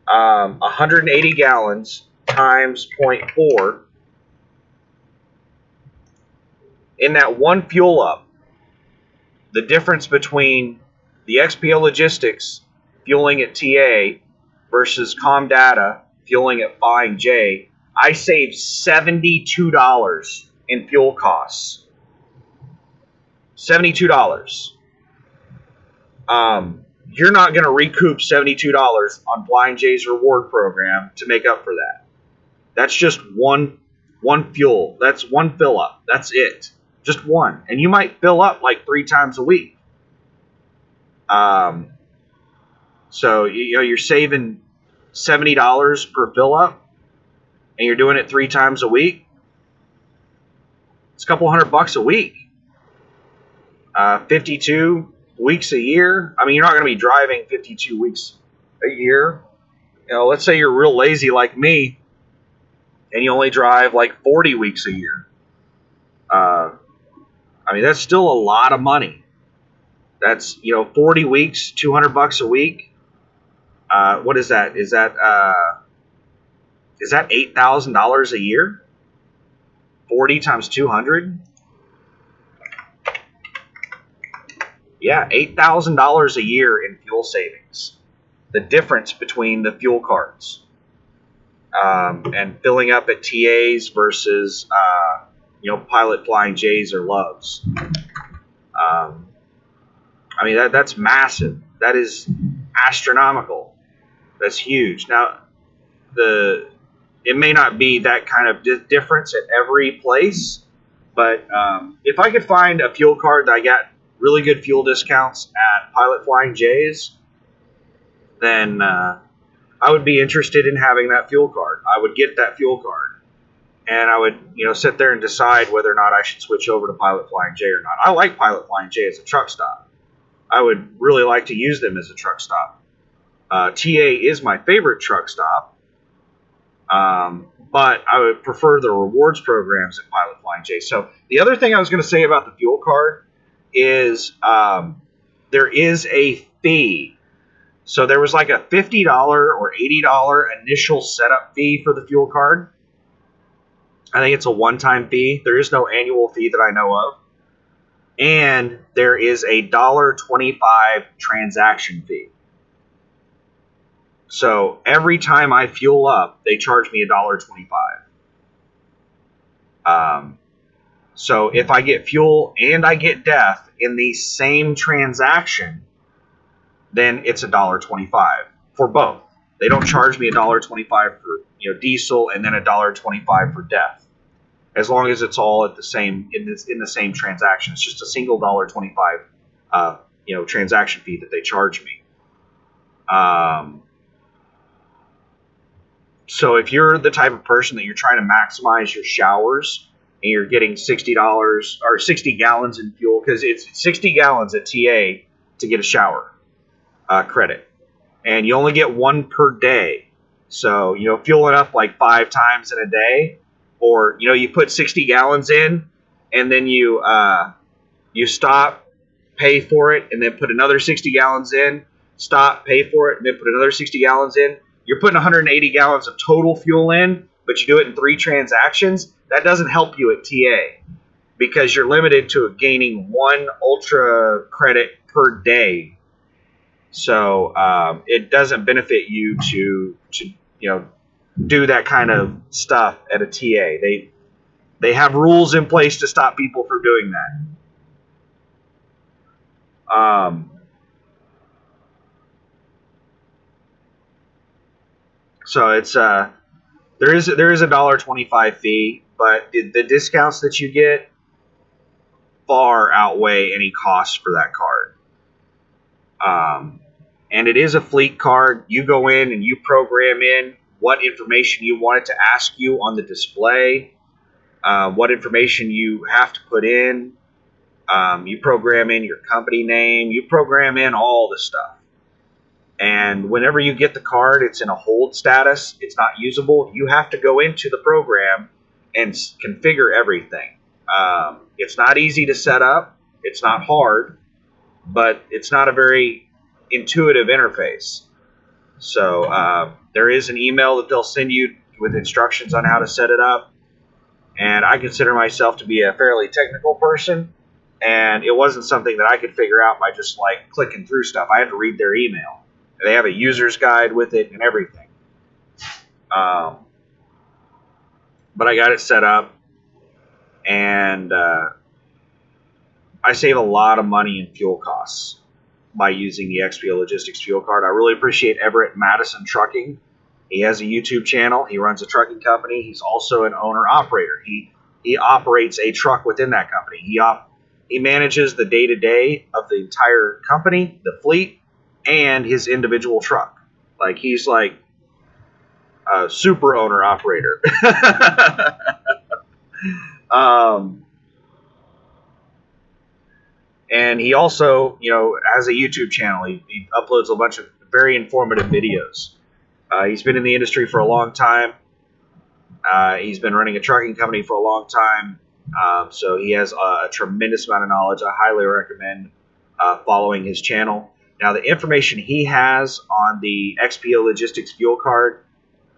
180 gallons times 0.4. In that one fuel up, the difference between the XPO Logistics fueling at TA versus Comdata fueling at Flying J, I saved $72 in fuel costs. $72. You're not going to recoup $72 on Flying J's reward program to make up for that. That's just one fuel. That's one fill up. That's it. Just one. And you might fill up like 3 times a week. So you're saving $70 per fill up, and you're doing it 3 times a week. It's a couple $100 a week. 52 weeks a year. I mean, you're not going to be driving 52 weeks a year. Let's say you're real lazy like me, and you only drive like 40 weeks a year. I mean, that's still a lot of money. That's 40 weeks, $200 a week. What is that? Is that $8,000 a year? 40 times 200? Yeah, $8,000 a year in fuel savings. The difference between the fuel cards and filling up at TAs versus Pilot Flying J's or Loves. I mean, that's massive. That is astronomical. That's huge. Now, it may not be that kind of difference at every place, but if I could find a fuel card that I got really good fuel discounts at Pilot Flying J's, then I would be interested in having that fuel card. I would get that fuel card, and I would sit there and decide whether or not I should switch over to Pilot Flying J or not. I like Pilot Flying J as a truck stop. I would really like to use them as a truck stop. TA is my favorite truck stop, but I would prefer the rewards programs at Pilot Flying J. So the other thing I was going to say about the fuel card is there is a fee. So there was like a $50 or $80 initial setup fee for the fuel card. I think it's a one-time fee. There is no annual fee that I know of. And there is a $1.25 transaction fee. So every time I fuel up, they charge me $1.25. So if I get fuel and I get death in the same transaction, then it's $1.25 for both. They don't charge me $1.25 for diesel and then $1.25 for death. As long as it's all at the same in the same transaction, it's just a single $1.25 transaction fee that they charge me. So if you're the type of person that you're trying to maximize your showers and you're getting $60 or 60 gallons in fuel, because it's 60 gallons at TA to get a shower credit, and you only get one per day. So fueling up like 5 times in a day. Or you put 60 gallons in, and then you stop, pay for it, and then put another 60 gallons in. Stop, pay for it, and then put another 60 gallons in. You're putting 180 gallons of total fuel in, but you do it in 3 transactions. That doesn't help you at TA because you're limited to gaining 1 ultra credit per day. So it doesn't benefit you to do that kind of stuff at a TA. They have rules in place to stop people from doing that. So it's there is a $1.25 fee, but the discounts that you get far outweigh any costs for that card. And it is a fleet card. You go in and you program in what information you want it to ask you on the display, what information you have to put in. You program in your company name. You program in all the stuff. And whenever you get the card, it's in a hold status. It's not usable. You have to go into the program and configure everything. It's not easy to set up. It's not hard, but it's not a very intuitive interface. So there is an email that they'll send you with instructions on how to set it up. And I consider myself to be a fairly technical person, and it wasn't something that I could figure out by just like clicking through stuff. I had to read their email. They have a user's guide with it and everything. But I got it set up, and I save a lot of money in fuel costs by using the XPO Logistics fuel card. I really appreciate Everett Madison Trucking. He has a YouTube channel. He runs a trucking company. He's also an owner-operator. He operates a truck within that company. He manages the day-to-day of the entire company, the fleet, and his individual truck. Like, he's like a super owner-operator. And he also, has a YouTube channel. He uploads a bunch of very informative videos. He's been in the industry for a long time. He's been running a trucking company for a long time. So he has a tremendous amount of knowledge. I highly recommend following his channel. Now, the information he has on the XPO Logistics fuel card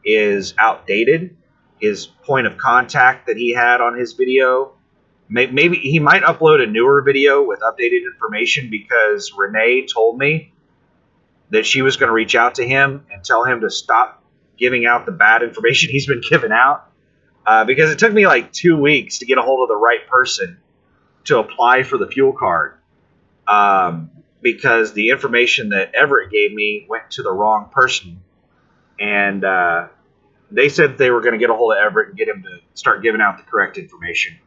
is outdated. His point of contact that he had on his video, maybe he might upload a newer video with updated information, because Renee told me that she was going to reach out to him and tell him to stop giving out the bad information he's been giving out. Because it took me like 2 weeks to get a hold of the right person to apply for the fuel card. Because the information that Everett gave me went to the wrong person. And they said they were going to get a hold of Everett and get him to start giving out the correct information.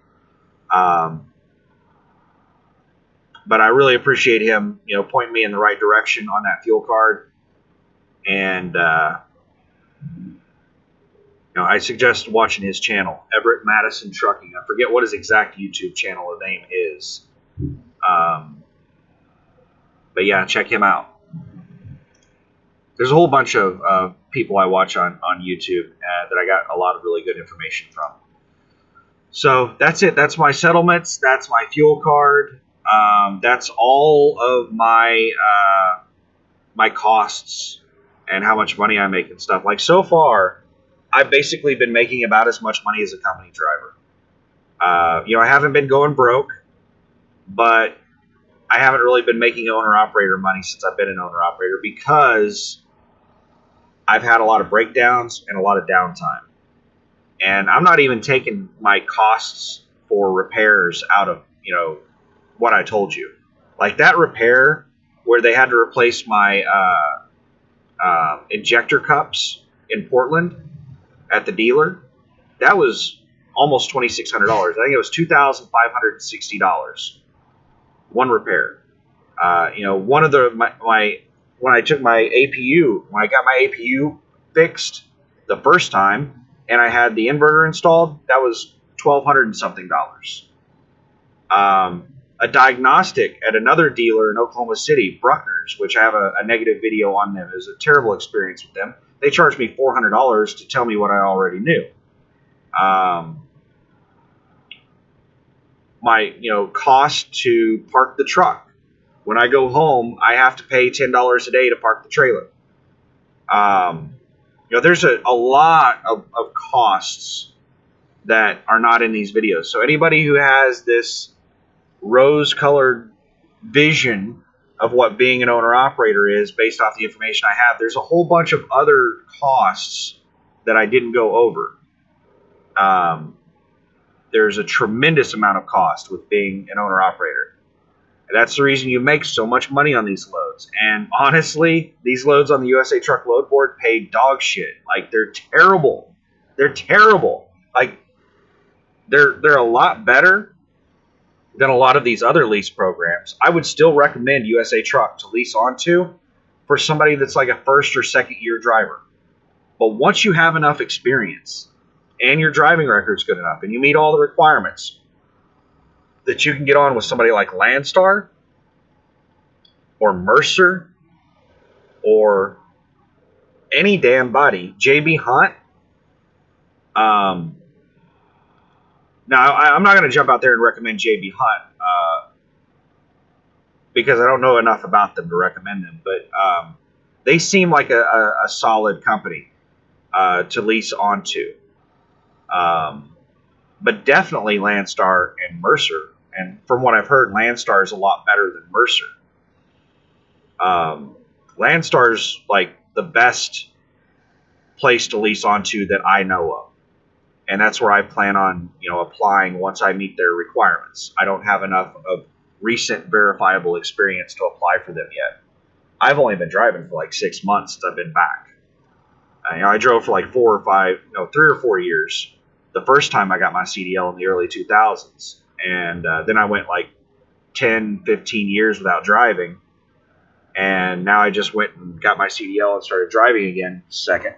But I really appreciate him, pointing me in the right direction on that fuel card. And, I suggest watching his channel, Everett Madison Trucking. I forget what his exact YouTube channel name is. But yeah, check him out. There's a whole bunch of people I watch on YouTube that I got a lot of really good information from. So that's it. That's my settlements. That's my fuel card. That's all of my my costs and how much money I make and stuff. Like, so far, I've basically been making about as much money as a company driver. I haven't been going broke, but I haven't really been making owner-operator money since I've been an owner-operator, because I've had a lot of breakdowns and a lot of downtime. And I'm not even taking my costs for repairs out of, what I told you. Like that repair where they had to replace my injector cups in Portland at the dealer, that was almost $2,600. I think it was $2,560. One repair. One of when I took my APU, when I got my APU fixed the first time, and I had the inverter installed, that was $1,200 and something. A diagnostic at another dealer in Oklahoma City, Bruckner's, which I have a negative video on them. It was a terrible experience with them. They charged me $400 to tell me what I already knew. My cost to park the truck. When I go home, I have to pay $10 a day to park the trailer. There's a lot of costs that are not in these videos. So anybody who has this rose-colored vision of what being an owner-operator is based off the information I have, there's a whole bunch of other costs that I didn't go over. There's a tremendous amount of cost with being an owner-operator. And that's the reason you make so much money on these loads. And honestly, these loads on the USA Truck Load Board pay dog shit. Like, they're terrible. They're terrible. Like, they're a lot better than a lot of these other lease programs. I would still recommend USA Truck to lease onto for somebody that's like a first or second year driver. But once you have enough experience and your driving record's good enough and you meet all the requirements, that you can get on with somebody like Landstar or Mercer or any damn body, JB Hunt. Now, I'm not going to jump out there and recommend JB Hunt because I don't know enough about them to recommend them, but they seem like a solid company to lease onto. But definitely Landstar and Mercer. And from what I've heard, Landstar is a lot better than Mercer. Landstar's like the best place to lease onto that I know of. And that's where I plan on, applying once I meet their requirements. I don't have enough of recent verifiable experience to apply for them yet. I've only been driving for like 6 months since I've been back. I drove for like 3 or 4 years. The first time I got my CDL in the early 2000s, and then I went like 10, 15 years without driving, and now I just went and got my CDL and started driving again. Second,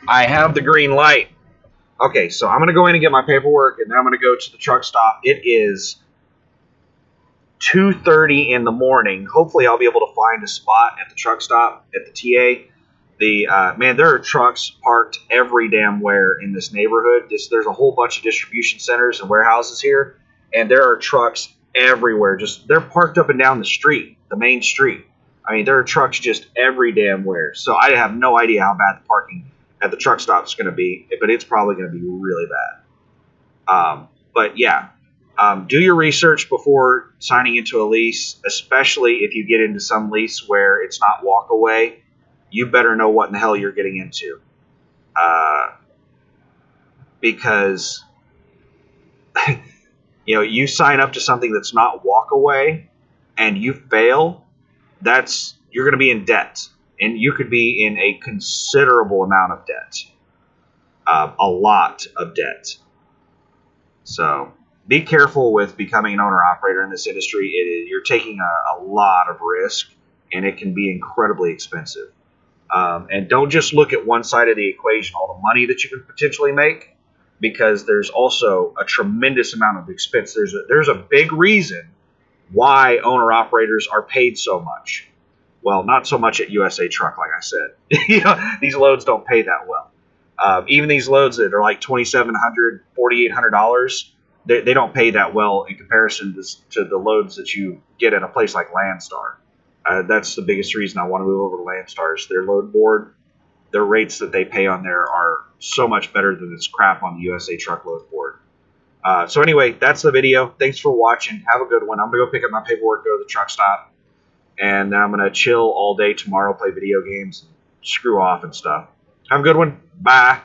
I have the green light. Okay, so I'm gonna go in and get my paperwork, and then I'm gonna go to the truck stop. It is 2:30 in the morning. Hopefully, I'll be able to find a spot at the truck stop at the TA. Man, there are trucks parked every damn where in this neighborhood. There's a whole bunch of distribution centers and warehouses here, and there are trucks everywhere. Just they're parked up and down the street, the main street. I mean, there are trucks just every damn where. So I have no idea how bad the parking at the truck stop is going to be, but it's probably going to be really bad. But yeah, do your research before signing into a lease, especially if you get into some lease where it's not walk away. You better know what in the hell you're getting into. Because, you sign up to something that's not walk away and you fail, you're going to be in debt. And you could be in a considerable amount of debt. A lot of debt. So be careful with becoming an owner-operator in this industry. You're taking a lot of risk, and it can be incredibly expensive. And don't just look at one side of the equation, all the money that you can potentially make, because there's also a tremendous amount of expense. There's a big reason why owner-operators are paid so much. Well, not so much at USA Truck, like I said. These loads don't pay that well. Even these loads that are like $2,700, $4,800, they don't pay that well in comparison to the loads that you get at a place like Landstar. That's the biggest reason I want to move over to Landstar's. Their load board, their rates that they pay on there are so much better than this crap on the USA Truck load board. So anyway, that's the video. Thanks for watching. Have a good one. I'm going to go pick up my paperwork, go to the truck stop, and then I'm going to chill all day tomorrow, play video games, screw off and stuff. Have a good one. Bye.